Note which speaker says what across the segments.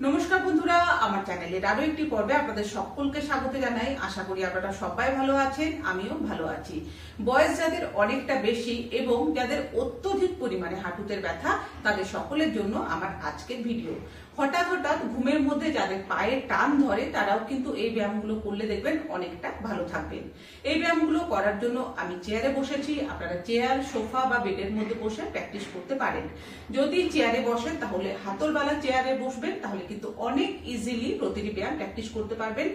Speaker 1: নমস্কার বন্ধুরা, আমার চ্যানেলের আরো একটি পর্বে আপনাদের সকলকে স্বাগত জানাই। আশা করি আপনারা সবাই ভালো আছেন, আমিও ভালো আছি। বয়স যাদের অনেকটা বেশি এবং যাদের অত্যধিক পরিমাণে হাঁটুতে ব্যথা, তাদের সকলের জন্য আমার আজকের ভিডিও। হঠাৎ হঠাৎ ঘুমের মধ্যে যাদের পায়ে টান ধরে তারাও কিন্তু এই ব্যায়ামগুলো করলে দেখবেন অনেকটা ভালো থাকবেন। এই ব্যায়ামগুলো করার জন্য আমি চেয়ারে বসেছি, আপনারা চেয়ার, সোফা বা বেডের মধ্যে বসে প্র্যাকটিস করতে পারেন। যদি চেয়ারে বসেন তাহলে হাতলবালা চেয়ারে বসবেন, তাহলে কিন্তু অনেক ইজিলি প্রতিটি ব্যায়াম প্র্যাকটিস করতে পারবেন।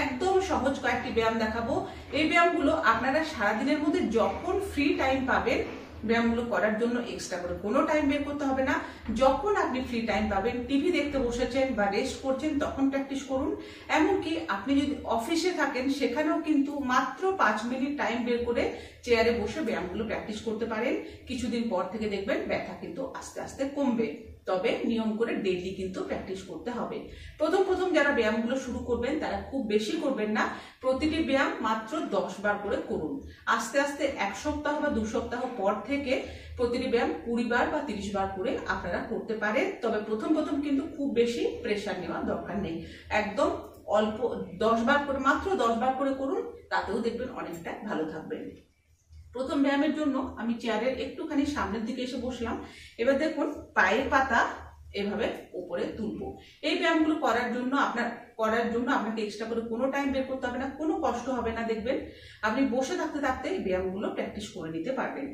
Speaker 1: একদম সহজ কয়েকটি ব্যায়াম দেখাবো। এই ব্যায়ামগুলো আপনারা সারাদিনের মধ্যে যখন ফ্রি টাইম পাবেন, ব্যায়ামগুলো করার জন্য এক্সট্রা করে কোনো টাইম বের করতে হবে না। যখন আপনি ফ্রি টাইম পাবেন, টিভি দেখতে বসেছেন বা রেস্ট করছেন, তখন প্র্যাকটিস করুন। এমনকি আপনি যদি অফিসে থাকেন সেখানেও কিন্তু মাত্র 5 মিনিট টাইম বের করে চেয়ারে বসে ব্যায়ামগুলো প্র্যাকটিস করতে পারেন। কিছুদিন পর থেকে দেখবেন ব্যথা কিন্তু আস্তে আস্তে কমবে। তবে নিয়ম করে ডেইলি কিন্তু প্র্যাকটিস করতে হবে। প্রথম প্রথম যারা ব্যায়ামগুলো শুরু করবেন তারা খুব বেশি করবেন না, প্রতিটি ব্যায়াম মাত্র 10 বার করে করুন। আস্তে আস্তে 1 সপ্তাহ বা 2 সপ্তাহ পর থেকে প্রতিটি ব্যায়াম 20 বার বা 30 বার করে আপনারা করতে পারেন। তবে প্রথম প্রথম কিন্তু খুব বেশি প্রেশার নেওয়ার দরকার নেই, একদম অল্প 10 বার করে, মাত্র 10 বার করে করুন, তাতেও দেখবেন অনেকটা ভালো থাকবেন। প্রথম ব্যায়ামের জন্য আমি চেয়ারের একটুখানি সামনের দিকে এসে বসলাম। এবার দেখুন পায়ের পাতা এভাবে উপরে তুলবো। এই ব্যায়ামগুলো করার জন্য আপনাকে এক্সট্রা করে কোনো টাইম বের করতে হবে না, কোনো কষ্ট হবে না। দেখবেন আপনি বসে থাকতে থাকতে এই ব্যায়ামগুলো প্র্যাকটিস করে নিতে পারবেন।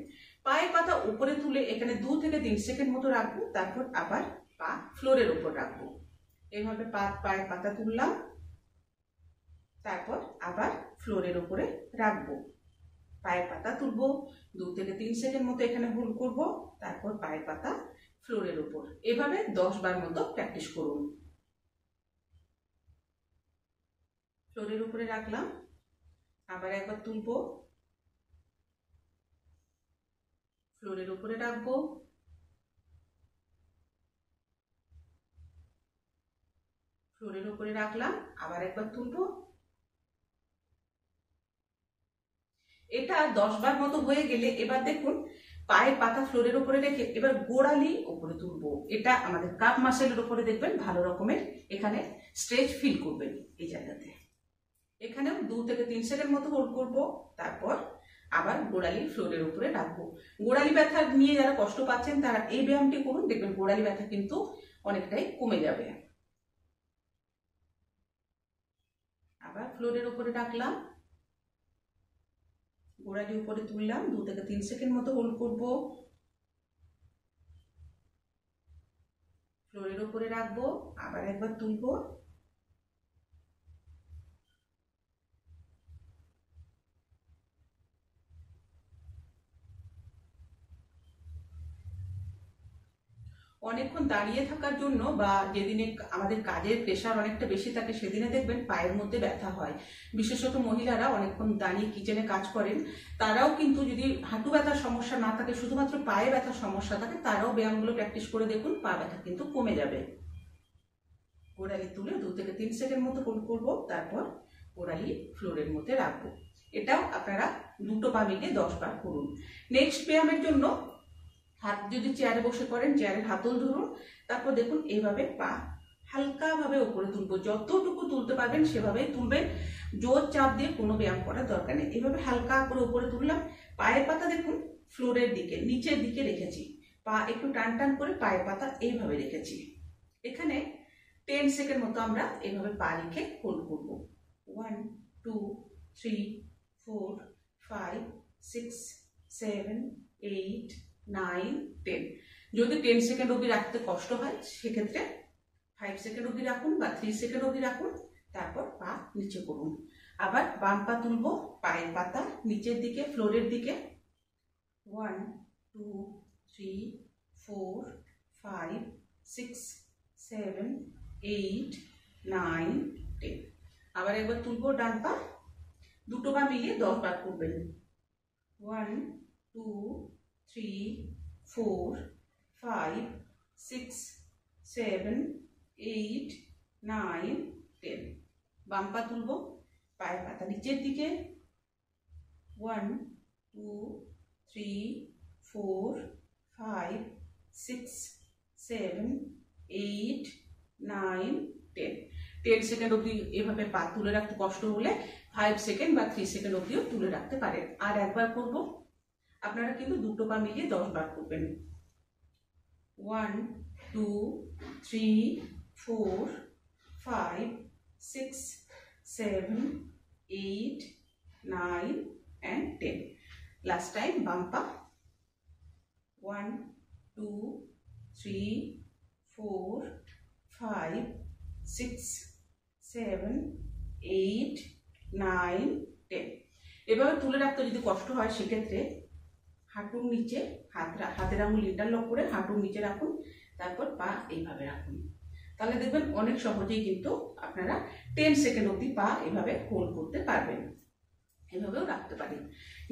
Speaker 1: পায়ের পাতা উপরে তুলে এখানে 2 থেকে 3 সেকেন্ড মতো রাখবো, তারপর আবার পা ফ্লোরের উপর রাখবো। এইভাবে পায়ের পাতা তুললাম, তারপর আবার ফ্লোরের উপরে রাখবো। পায়ের পাতা তুলবো, 2 থেকে 3 সেকেন্ড মতো এখানে হোল্ড করব, তারপর পায়ের পাতা ফ্লোরের উপর। এভাবে 10 বার মতো প্র্যাকটিস করুন। ফ্লোরের উপরে রাখলাম, আবার একবার তুলবো, ফ্লোরের উপরে রাখবো, ফ্লোরের উপরে রাখলাম, আবার একবার তুলবো। এটা 10 বার মতো হয়ে গেলে এবার দেখুন পায়ের পাতা ফ্লোরের উপরে রেখে এবার গোড়ালি উপরে তুলবো। এটা আমাদের কাপ মাসেলের উপরে দেখবেন ভালো রকমের এখানে স্ট্রেচ ফিল করবেন। এই জায়গাতে এখানেও 2 থেকে 3 সেকেন্ড মতো হোল্ড করবো, তারপর আবার গোড়ালি ফ্লোরের উপরে রাখবো। গোড়ালি ব্যথা নিয়ে যারা কষ্ট পাচ্ছেন তারা এই ব্যায়ামটি করুন, দেখবেন গোড়ালি ব্যথা কিন্তু অনেকটাই কমে যাবে। আবার ফ্লোরের উপরে রাখলাম, গোড়ালি উপরে তুললাম, 2 থেকে 3 সেকেন্ড মতো হোল্ড করব, ফ্লোরের উপরে রাখবো, আবার একবার তুলবো, অনেকক্ষণ দাঁড়িয়ে থাকার জন্য বা যেদিনে আমাদের কাজের প্রেশার অনেকটা বেশি থাকে সেদিনে দেখবেন পায়ের মধ্যে ব্যথা হয়। বিশেষত মহিলারা অনেকক্ষণ দাঁড়িয়ে কিচেনে কাজ করেন, তারাও কিন্তু যদি হাঁটু ব্যথার সমস্যা না থাকে, শুধুমাত্র পায়ে ব্যথার সমস্যা থাকে, তারাও ব্যায়ামগুলো প্র্যাকটিস করে দেখুন, পা ব্যথা কিন্তু কমে যাবে। গোড়ালি তুলে 2 থেকে 3 সেকেন্ড মতো হোল্ড করবো, তারপর গোড়ালি ফ্লোরের মধ্যে রাখবো। এটাও আপনারা দুটো পা মিলিয়ে 10 বার করুন। নেক্সট ব্যায়ামের জন্য হাত যদি চেয়ারে বসে করেন, চেয়ারের হাতল ধরুন, তারপর দেখুন এইভাবে পা হালকাভাবে উপরে তুলবো। যতটুকু তুলতে পারবেন সেভাবেই তুলবেন, জোর চাপ দিয়ে কোনো ব্যায়াম করার দরকার নেই। এইভাবে হালকা করে উপরে তুললাম, পায়ের পাতা দেখুন ফ্লোরের দিকে, নিচের দিকে রেখেছি, পা একটু টান টান করে পায়ের পাতা এইভাবে রেখেছি। এখানে 10 সেকেন্ড মতো আমরা এইভাবে পা রেখে হোল্ড করব। 1 2 3 4 5 6 7 8 9 10। যদি 10 সেকেন্ড অবধি রাখতে কষ্ট হয় সেক্ষেত্রে 5 সেকেন্ড অবধি রাখুন বা 3 সেকেন্ড অবধি রাখুন, তারপর পা নিচে করুন। আবার বাম পা তুলবো, পায়ের পাতা নিচের দিকে ফ্লোরের দিকে। 1 2 3 4 5 6 7 8 9 10। আবার একবার তুলবো ডান পা, দুটো পা মিলিয়ে 10 বার করবেন। 1 2 3 4 5 6 7 8 9 10। বাম পা তুলবো, পায়ের পাতা নিচের দিকে। 1 2 3 4 5 6 7 8 9, 10। 10 সেকেন্ড অবধি এভাবে পা তুলে রাখতে কষ্ট হলে 5 সেকেন্ড বা 3 সেকেন্ড অবধিও তুলে রাখতে পারেন। আর একবার করব, আপনারা কিন্তু দুটো পা মিলিয়ে 10 বার করবেন। 1, 2, 3, 4, 5, 6, 7, 8, 9 and 10. Last time বাম পা। 1, 2, 3, 4, 5, 6, 7, 8, 9, 10। এভাবে তুলে রাখতে যদি কষ্ট হয় সেক্ষেত্রে হাঁটুর নিচে হাতের আঙুল ইন্টারলক করে হাঁটুর নিচে রাখুন, তারপর পা এইভাবে রাখুন। তাহলে দেখবেন অনেক সহজেই কিন্তু আপনারা 10 সেকেন্ড অবধি পা এভাবে হোল্ড করতে পারবেন। এভাবেও রাখতে পারেন।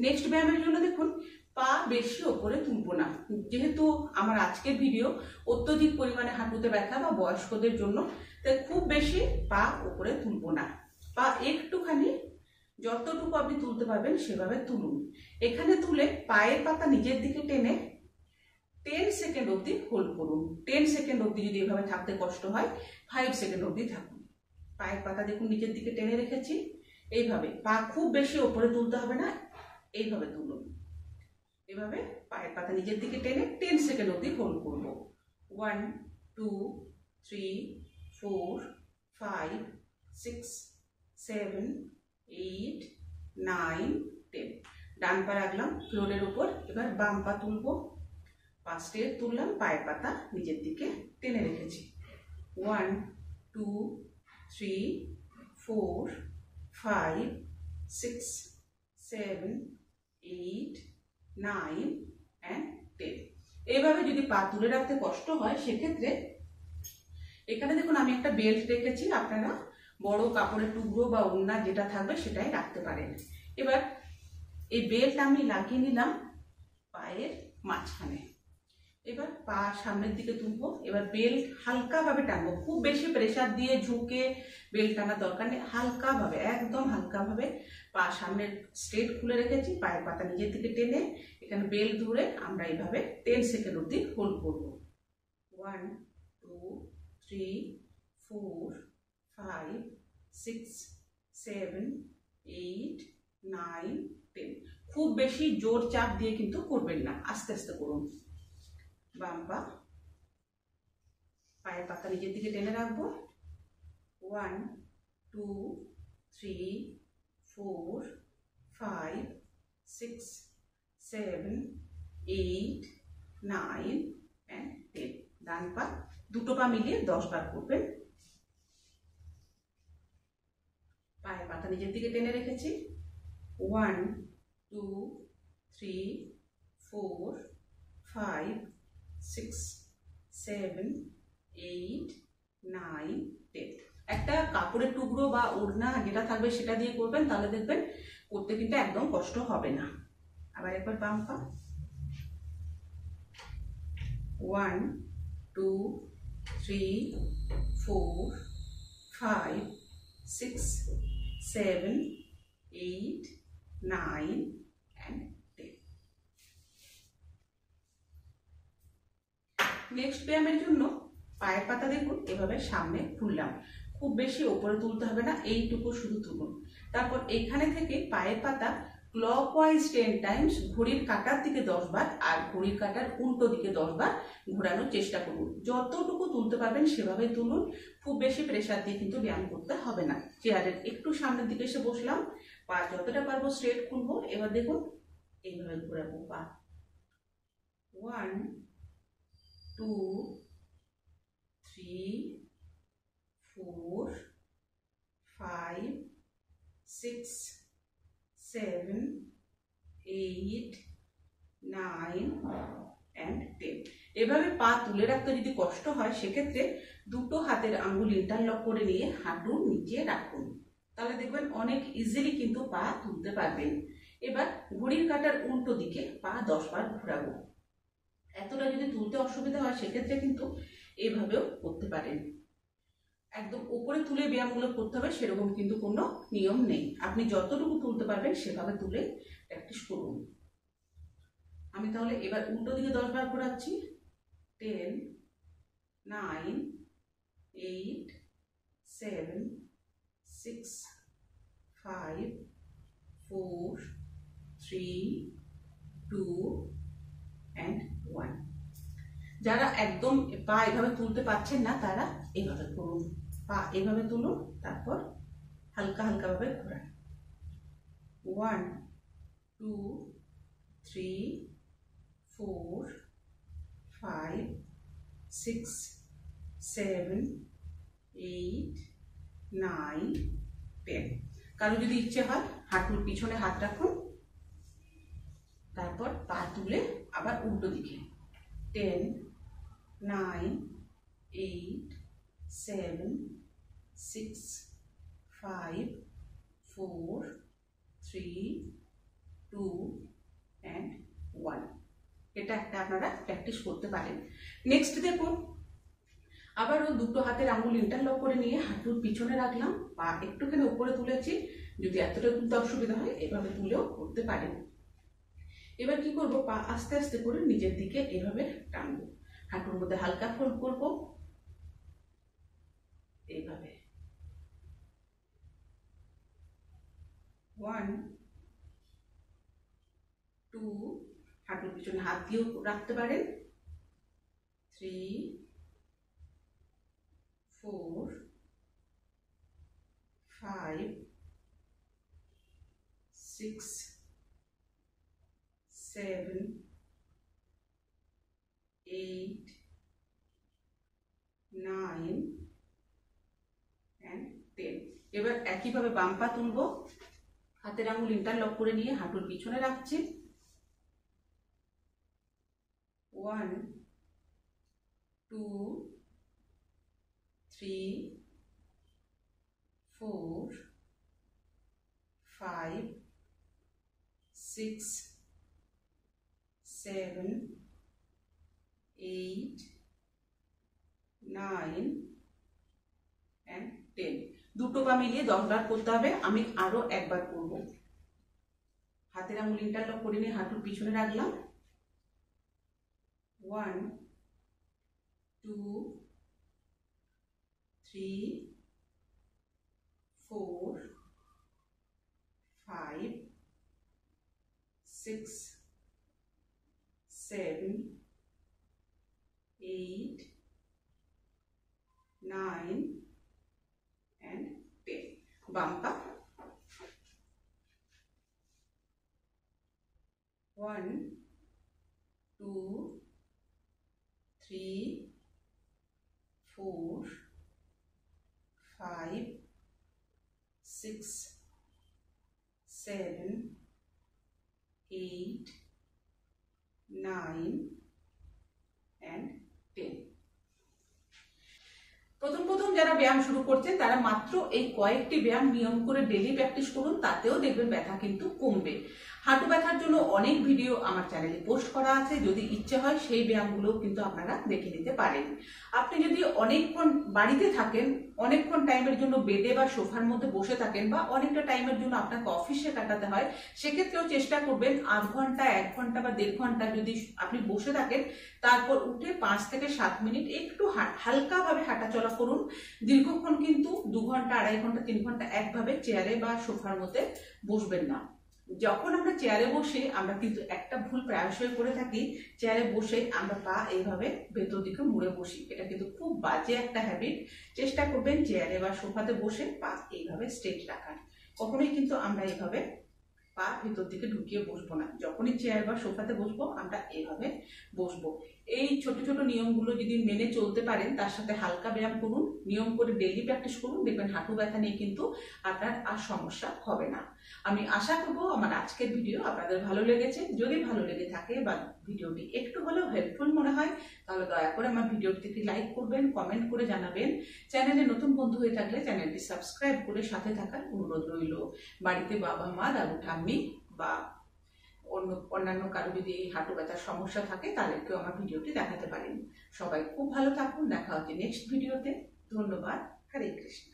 Speaker 1: নেক্সট ব্যায়ামের জন্য দেখুন, পা বেশি ওপরে তুলবো না। যেহেতু আমার আজকের ভিডিও অত্যধিক পরিমাণে হাঁটুতে ব্যথা বা বয়স্কদের জন্য, তাই খুব বেশি পা ওপরে তুলবো না। পা একটুখানি যতটুকু আপনি তুলতে পারবেন সেভাবে তুলুন। এখানে তুলে পায়ের পাতা নিজের দিকে টেনে 10 সেকেন্ড অবধি হোল্ড করুন। 10 সেকেন্ড অবধি যদি এভাবে থাকতে কষ্ট হয় 5 সেকেন্ড অবধি থাকুন। পায়ের পাতা দেখুন নিচের দিকে টেনে রেখেছি। এইভাবে পা খুব বেশি ওপরে তুলতে হবে না, এইভাবে তুলুন। এভাবে পায়ের পাতা নিজের দিকে টেনে 10 সেকেন্ড অবধি হোল্ড করব। 1, 2, 3, 4, 5, 6, 7, 8, 9, 10। ডান পা রাখলাম ফ্লোরের উপর। এবার বাম পা তুলব। 5 স্টেপ তুললাম, পায়ের পাতা নিজের দিকে টেনে রেখেছি। 1, 2, 3, 4, 5, 6, 7, 8, 9 and 10। এইভাবে যদি পা তুলে রাখতে কষ্ট হয় সেক্ষেত্রে এখানে দেখুন আমি একটা বেল্ট রেখেছি। আপনারা বড় কাপড়ের টুকরো বা ওড়না যেটা থাকবে সেটাই রাখতে পারেন। এবার এই বেল্ট আমি লাগিয়ে নিলাম পায়ের মাঝখানে। এবার পা সামনের দিকে তুলবো। এবার বেল্ট হালকাভাবে টানবো, খুব বেশি প্রেসার দিয়ে ঝুঁকে বেল্ট টানার দরকার নেই। হালকাভাবে, একদম হালকাভাবে পা সামনের স্ট্রেট খুলে রেখেছি, পায়ের পাতা নিজের দিকে টেনে এখানে বেল্ট ধরে আমরা এইভাবে 10 সেকেন্ড অবধি হোল্ড করবো। 1, 2, 3, 4, 5, 6, 7, 8, 9, 10। খুব বেশি জোর চাপ দিয়ে কিন্তু করবেন না, আস্তে আস্তে করুন। বাম পা পায়ের পাতা নিজের দিকে টেনে রাখবো। 1, 2, 3, 4, 5, 6, 7, 8, 9 and 10। ডান পা দুটো পা মিলিয়ে 10 বার করবেন। পায়ের পাতা নিজের দিকে টেনে রেখেছি। 1, 2, 3, 4, 5, 6, 7, 8, 9, 10। একটা কাপড়ের টুকরো বা ওড়না যেটা থাকবে সেটা দিয়ে করবেন, তাহলে দেখবেন করতে কিন্তু একদম কষ্ট হবে না। আবার একবার বাম পা। 1, 2, 3, 4, 5, 6, 7, 8, 9 and 10। নেক্সট ব্যায়ামের জন্য পায়ের পাতা দেখুন এভাবে সামনে খুললাম। খুব বেশি ওপরে তুলতে হবে না, এইটুকু শুধু তুলুন। তারপর এখানে থেকে পায়ের পাতা ক্লকওয়াইজ 10 টাইমস ঘড়ির কাঁটার দিকে 10 বার আর ঘড়ির কাঁটার উল্টো দিকে 10 বার ঘোরানোর চেষ্টা করুন। যতটুকু তুলতে পারবেন সেভাবে তুলুন। খুব বেশি প্রেসার দিয়ে কিন্তু ব্যায়াম করতে হবে না। চেয়ারের একটু সামনের দিকে এসে বসলাম, পা যতটা পারবো স্ট্রেট খুলবো। এবার দেখুন এইভাবে ঘোরাবো পা। 1, 2, 3, 4, 5, 6, 7, 8, 9 and 10। এভাবে পা তুলে রাখতে যদি কষ্ট হয় সেক্ষেত্রে দুটো হাতের আঙ্গুল ইন্টারলক করে নিয়ে হাঁটুর নিচে রাখুন। তাহলে দেখবেন অনেক ইজিলি কিন্তু পা তুলতে পারবেন। এবার ঘড়ির কাঁটার উল্টো দিকে পা 10 বার ঘোরাবো। এতটা যদি তুলতে অসুবিধা হয় সেক্ষেত্রে কিন্তু এইভাবেও করতে পারেন। একদম উপরে তুলে ব্যায়ামগুলো করতে হবে সেরকম কিন্তু কোনো নিয়ম নেই। আপনি যতটুকু তুলতে পারবেন সেভাবে তুলে প্র্যাকটিস করুন। আমি তাহলে এবার উল্টো দিকে 10 বার ঘোরাচ্ছি। 10, 9, 8 7 6 5 4 3 2 and 1। যারা একদম পা এভাবে তুলতে পারছেন না তারা এইভাবে করুন, পা এভাবে তুলুন, তারপর হালকা হালকা ভাবে ঘোরান। 1 2 3 4 5 6 7 8 9 10। কারো যদি ইচ্ছে হয় হাঁটুর পিছনে হাত রাখুন, তারপর পা তুলে আবার উল্টো দিকে। 10 9 8 7 6 5 4 3 2 and 1। এটা একটা আপনারা প্র্যাকটিস করতে পারেন। নেক্সট দেখুন, আবারও দুটো হাতের আঙুল ইন্টারলক করে নিয়ে হাঁটুর পিছনে রাখলাম, পা একটুখানি উপরে তুলেছি। যদি এতটা তুলতে অসুবিধা হয় এভাবে তুলেও করতে পারেন। এবার কি করব, পা আস্তে আস্তে করে নিজের দিকে এভাবে টানবো, হাঁটুর মধ্যে হালকা ফোল্ড করব এইভাবে। 1 2 হাঁটুর পিছনে হাত দিয়েও রাখতে পারেন। 3 4 5 6 7 8 9 and 10। এবার একইভাবে বাম পা তুলবো, হাতের আঙুল ইন্টারলক করে নিয়ে হাঁটুর পিছনে রাখছি। 1 2 3 4 5 6 7 8 9 and 10। দুটো পা মিলিয়ে 10 বার করতে হবে। আমি আরো একবার করব। হাতের আঙুল ইন্টারলক করে নিয়ে হাঁটুর পিছনে রাখলাম। 1 2 3 4 5 6 7 8 9 and 10। বাম পা 1 2 3 4 5 6 7 8 9 and 10। প্রথম যারা ব্যায়াম শুরু করছেন তারা মাত্র এই কয়েকটি ব্যায়াম নিয়ম করে ডেলি প্র্যাকটিস করুন, তাতেও দেখবেন ব্যথা কিন্তু কমবে। হাঁটু ব্যথার জন্য অনেক ভিডিও আমার চ্যানেলে পোস্ট করা আছে, যদি ইচ্ছে হয় সেই ব্যায়ামগুলো কিন্তু আপনারা দেখে নিতে পারেন। আপনি যদি অনেকক্ষণ বাড়িতে থাকেন, অনেকক্ষণ টাইমের জন্য বেডে বা সোফার মধ্যে বসে থাকেন, বা অনেকটা টাইমের জন্য আপনাকে অফিসে কাটাতে হয়, সেক্ষেত্রেও চেষ্টা করবেন আধ ঘন্টা 1 ঘন্টা বা 1.5 ঘন্টা যদি আপনি বসে থাকেন, তারপর উঠে 5 থেকে 7 মিনিট একটু হালকাভাবে হাঁটাচলা করুন। দীর্ঘক্ষণ কিন্তু 2 ঘন্টা 2.5 ঘন্টা 3 ঘন্টা একভাবে চেয়ারে বা সোফার মধ্যে বসবেন না। যখন আমরা চেয়ারে বসে আমরা কিন্তু একটা ভুল প্রায়শই করে থাকি, চেয়ারে বসে আমরা পা এইভাবে ভেতর দিকে মুড়ে বসি। এটা কিন্তু খুব বাজে একটা হ্যাবিট। চেষ্টা করবেন চেয়ারে বা সোফাতে বসে পা এইভাবে স্ট্রেট রাখার। কখনোই কিন্তু আমরা এইভাবে পা ভেতর দিকে ঢুকিয়ে বসবো না। যখনই চেয়ার বা সোফাতে বসবো আমরা এইভাবে বসবো। এই ছোট ছোট নিয়মগুলো যদি মেনে চলতে পারেন, তার সাথে হালকা ব্যায়াম করুন, নিয়ম করে ডেইলি প্র্যাকটিস করুন, দেখবেন হাঁটু ব্যথা নিয়ে কিন্তু আপনার আর সমস্যা হবে না। আমি আশা করবো আমার আজকের ভিডিও আপনাদের ভালো লেগেছে। যদি ভালো লেগে থাকে বা ভিডিওটি একটু হলেও হেল্পফুল মনে হয়, তাহলে দয়া করে আমার ভিডিওটিতে লাইক করবেন, কমেন্ট করে জানাবেন। চ্যানেলে নতুন বন্ধু হয়ে থাকলে চ্যানেলটি সাবস্ক্রাইব করে সাথে থাকার অনুরোধ রইল। বাড়িতে বাবা মা দাদু ঠাম্মি বা অন্যান্য কারো যদি এই হাঁটু ব্যথার সমস্যা থাকে তাদেরকেও আমার ভিডিওটি দেখাতে পারেন। সবাই খুব ভালো থাকুন, দেখা হচ্ছে নেক্সট ভিডিওতে। ধন্যবাদ। হরে কৃষ্ণ।